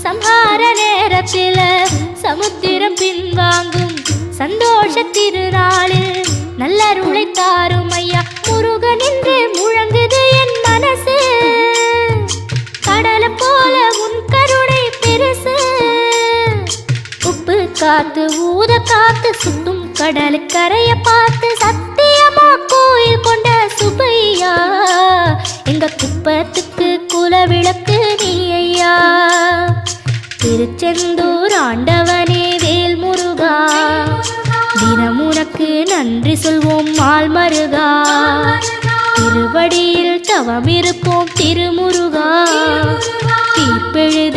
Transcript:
சம்ஹார நேரத்தில் சமுத்திரம் பின்வாங்கும் சந்தோஷ திருநாளில் நல்லருளை தாரும் ஐயா முருகன் என்று முழங்குது என் மனசு. கடலை போல உன் கருணை பெருசு. உப்பு காத்து ஊத காத்து சுட்டும் கடலு கரைய பார்த்து சத்தியமா கோயில் கொண்ட சுப்பையா எங்க குப்பத்துக்கு குலவிளக்கு நீ ஐயா. திருச்செந்தூர் ஆண்டவனே வேல் முருகா தினம் உனக்கு நன்றி சொல்வோம் மால் மருகா. திருவடியில் தவம் இருப்போம் திருமுருகா. தீர்ப்பெழுதி